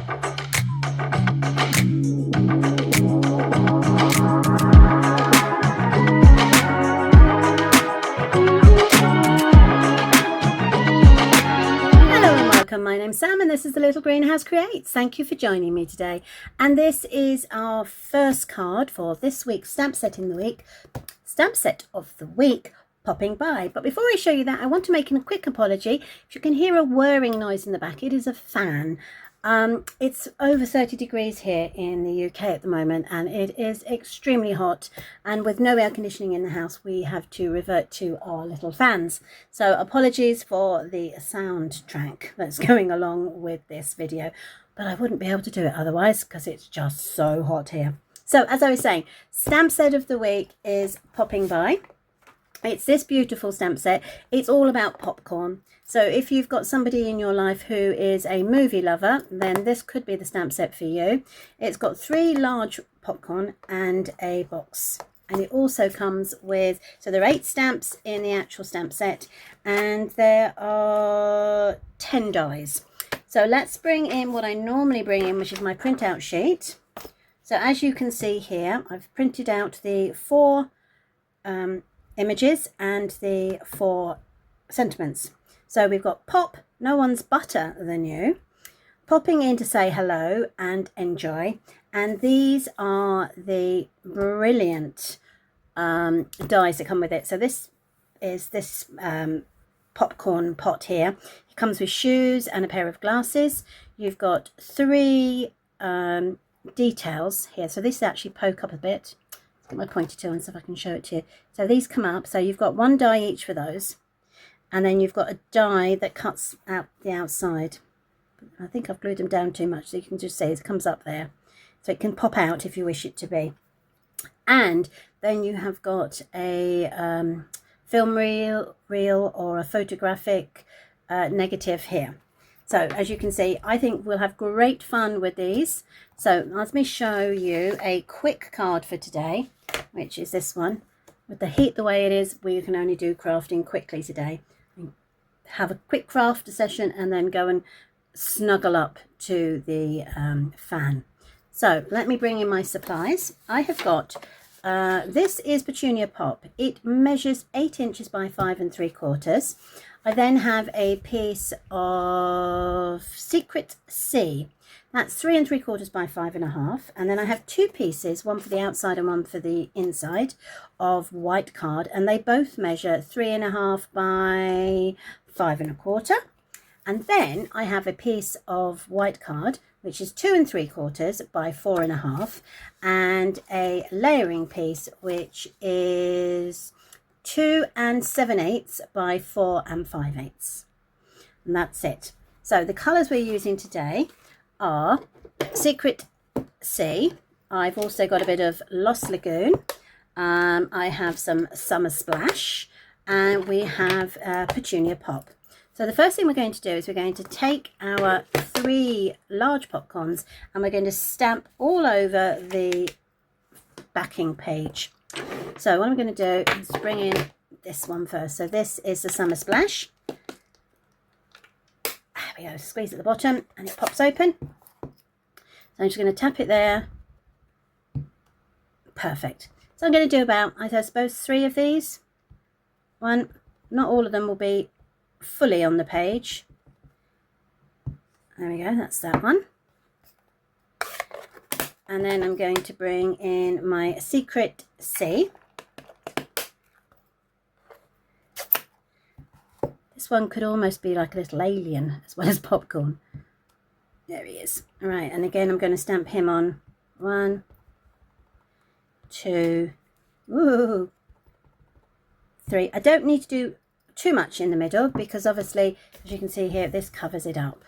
My name's Sam and this is the Little Greenhouse Creates. Thank you for joining me today. And this is our first card for this week's stamp set of the week, Popping By. But before I show you that, I want to make a quick apology. If you can hear a whirring noise in the back, it is a fan. It's over 30 degrees here in the UK at the moment, and it is extremely hot, and with no air conditioning in the house we have to revert to our little fans. So apologies for the soundtrack that's going along with this video, but I wouldn't be able to do it otherwise because it's just so hot here. So as I was saying, stamp set of the week is Popping By. It's this beautiful stamp set. It's all about popcorn. So if you've got somebody in your life who is a movie lover, then this could be the stamp set for you. It's got 3 large popcorn and a box. And it also comes with, so there are 8 stamps in the actual stamp set, and there are 10 dies. So let's bring in what I normally bring in, which is my printout sheet. So as you can see here, I've printed out the 4 images and the 4 sentiments. So we've got pop, no one's better than you, popping in to say hello and enjoy. And these are the brilliant dies that come with it. So this is this popcorn pot here. It comes with shoes and a pair of glasses. You've got 3 details here. So this actually poke up a bit. Let's get my pointer tool and see if I can show it to you. So these come up. So you've got 1 die each for those. And then you've got a die that cuts out the outside. I think I've glued them down too much, so you can just see it comes up there. So it can pop out if you wish it to be. And then you have got a film reel or a photographic negative here. So as you can see, I think we'll have great fun with these. So let me show you a quick card for today, which is this one. With the heat the way it is, we can only do crafting quickly today. Have a quick craft session and then go and snuggle up to the fan. So let me bring in my supplies. I have got, this is Petunia Pop. It measures 8 inches by 5 3/4. I then have a piece of Secret C. That's 3 3/4 by 5 1/2. And then I have 2 pieces, one for the outside and one for the inside, of white card. And they both measure 3 1/2 by 5 1/4. And then I have a piece of white card, which is 2 3/4 by 4 1/2. And a layering piece, which is 2 7/8 by 4 5/8. And that's it. So the colours we're using today are Secret C. I've also got a bit of Lost Lagoon. I have some Summer Splash, and we have Petunia Pop. So the first thing we're going to do is we're going to take our 3 large popcorns and we're going to stamp all over the backing page. So what I'm going to do is bring in this one first. So this is the Summer Splash. There we go, squeeze at the bottom and it pops open. So I'm just going to tap it there. Perfect. So I'm going to do about, I suppose, 3 of these. One, not all of them will be fully on the page. There we go, that's that one. And then I'm going to bring in my Secret C. This one could almost be like a little alien as well as popcorn. There he is. All right, and again I'm going to stamp him on 1, 2, 3. I don't need to do too much in the middle because obviously, as you can see here, this covers it up.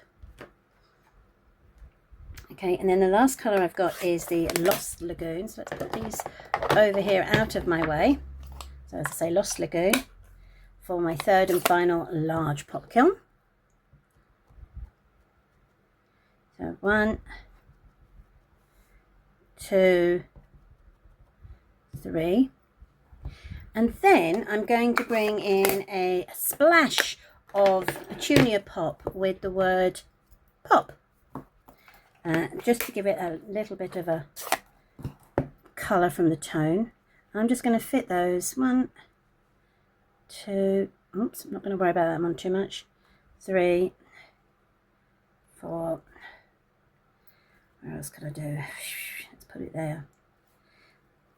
Okay, and then the last colour I've got is the Lost Lagoon. So let's put these over here out of my way. So as I say, Lost Lagoon for my 3rd and final large pop kiln. So 1, 2, 3. And then I'm going to bring in a splash of Petunia Pop with the word pop. just to give it a little bit of a colour from the tone. I'm just going to fit those 1, 2, oops, I'm not going to worry about that one too much, 3, 4, where else could I do? Let's put it there.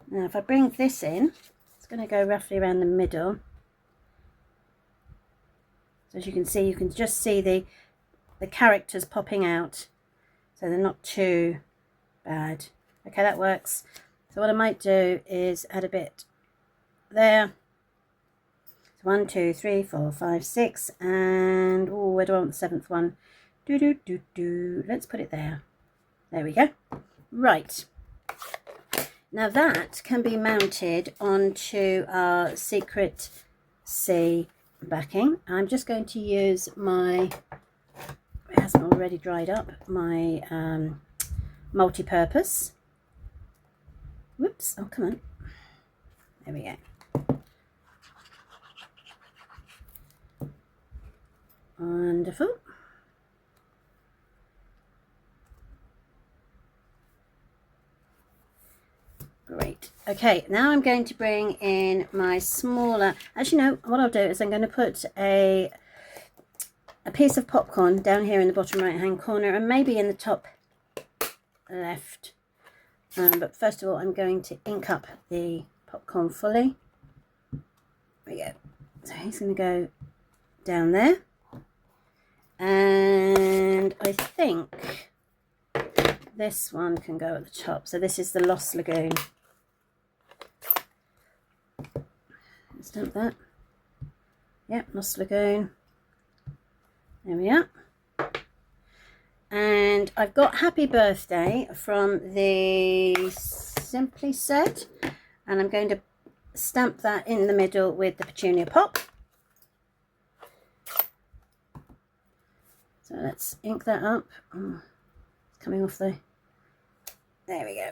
Now if I bring this in, it's going to go roughly around the middle. So as you can just see the characters popping out, so they're not too bad. Okay, that works. So what I might do is add a bit there. So 1, 2, 3, 4, 5, 6, and oh, where do I want the 7th one? Let's put it there. There we go. Right. Now that can be mounted onto our Secret C backing. I'm just going to use my, it hasn't already dried up, my multi-purpose. Whoops, oh come on. There we go. Wonderful. Great. Okay, now I'm going to bring in my smaller, actually no, what I'll do is I'm going to put a piece of popcorn down here in the bottom right hand corner and maybe in the top left. But first of all, I'm going to ink up the popcorn fully. There we go. So he's going to go down there. And I think this one can go at the top. So this is the Lost Lagoon. Stamp that. Yep, Lost Lagoon. There we are. And I've got Happy Birthday from the Simply set, and I'm going to stamp that in the middle with the Petunia Pop. So let's ink that up. Oh, it's coming off the, there we go.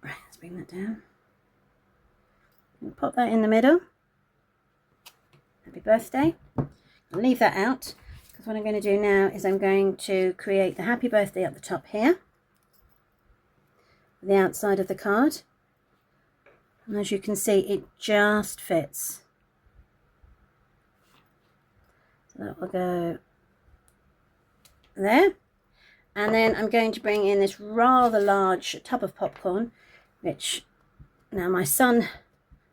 Right, let's bring that down. And pop that in the middle. Happy Birthday. I'll leave that out because what I'm going to do now is I'm going to create the Happy Birthday at the top here, the outside of the card, and as you can see it just fits. So that will go there, and then I'm going to bring in this rather large tub of popcorn, which now my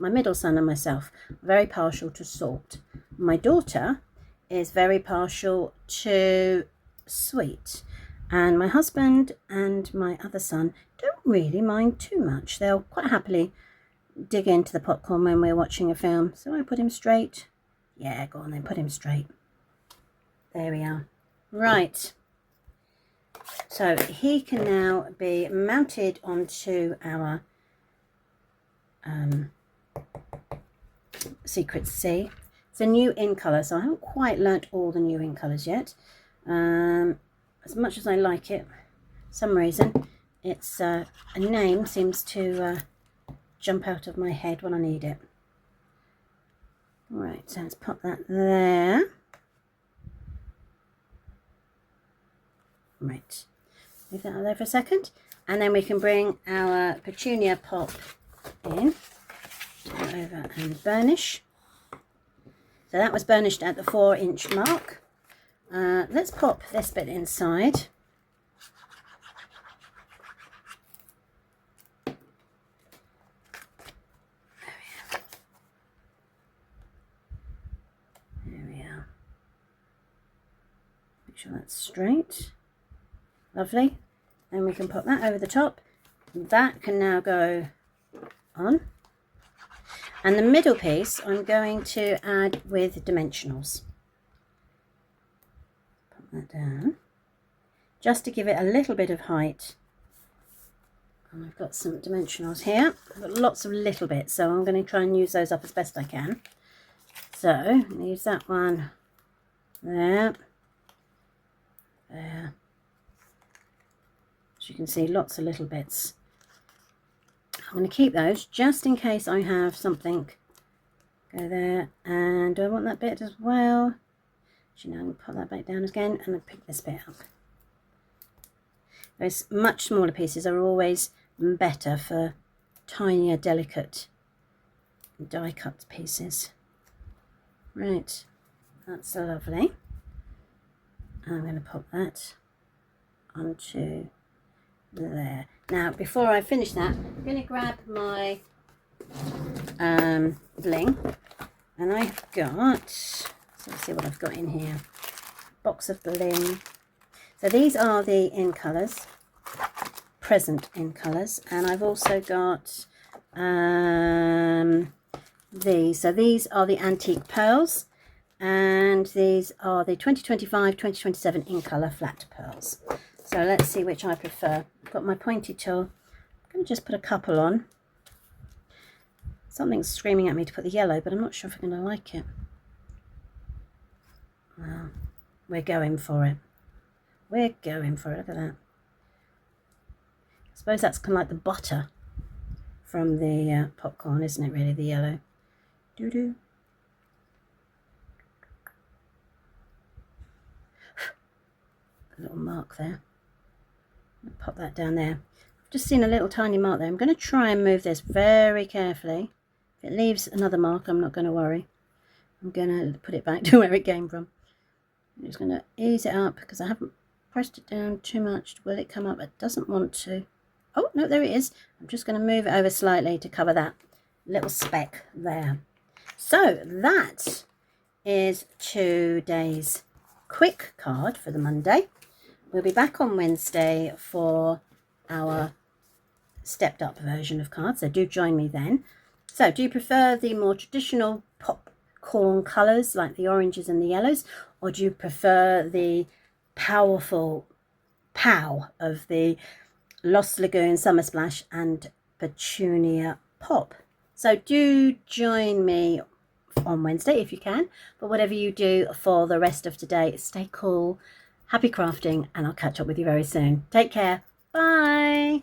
middle son and myself are very partial to salt. My daughter is very partial to sweet, and my husband and my other son don't really mind too much. They'll quite happily dig into the popcorn when we're watching a film. So I put him straight. Yeah, go on then, put him straight. There we are. Right, so he can now be mounted onto our Secret C. It's a new in colour, so I haven't quite learnt all the new in colours yet. As much as I like it, for some reason, it's a name seems to jump out of my head when I need it. Right, so let's pop that there. Right, leave that out there for a second, and then we can bring our Petunia Pop in, turn it over and burnish. So that was burnished at the 4-inch mark. Let's pop this bit inside. There we are. Make sure that's straight. Lovely. Then we can pop that over the top. That can now go on. And the middle piece I'm going to add with dimensionals. Put that down, just to give it a little bit of height. And I've got some dimensionals here. I've got lots of little bits, so I'm going to try and use those up as best I can. So I'm going to use that one there, there. As you can see, lots of little bits. I'm going to keep those just in case I have something. Go there, and do I want that bit as well? Actually, no, I'm going to put that back down again and then pick this bit up. Those much smaller pieces are always better for tinier, delicate die cut pieces. Right, that's lovely. I'm going to pop that onto there. Now, before I finish that, I'm going to grab my bling, and I've got, so let's see what I've got in here. Box of bling. So these are the in colours, present in colours, and I've also got these. So these are the antique pearls, and these are the 2025-2027 in colour flat pearls. So let's see which I prefer. I've got my pointy tool. I'm going to just put a couple on. Something's screaming at me to put the yellow, but I'm not sure if I'm going to like it. Well, we're going for it. We're going for it. Look at that. I suppose that's kind of like the butter from the popcorn, isn't it, really, the yellow? Doo-doo. A little mark there. Pop that down there. I've just seen a little tiny mark there. I'm going to try and move this very carefully. If it leaves another mark, I'm not going to worry. I'm going to put it back to where it came from. I'm just going to ease it up because I haven't pressed it down too much. Will it come up? It doesn't want to. Oh, no, there it is. I'm just going to move it over slightly to cover that little speck there. So that is today's quick card for the Monday. We'll be back on Wednesday for our stepped up version of cards, so do join me then. So do you prefer the more traditional popcorn colours like the oranges and the yellows, or do you prefer the powerful pow of the Lost Lagoon, Summer Splash and Petunia Pop? So do join me on Wednesday if you can, but whatever you do for the rest of today, stay cool, happy crafting, and I'll catch up with you very soon. Take care. Bye.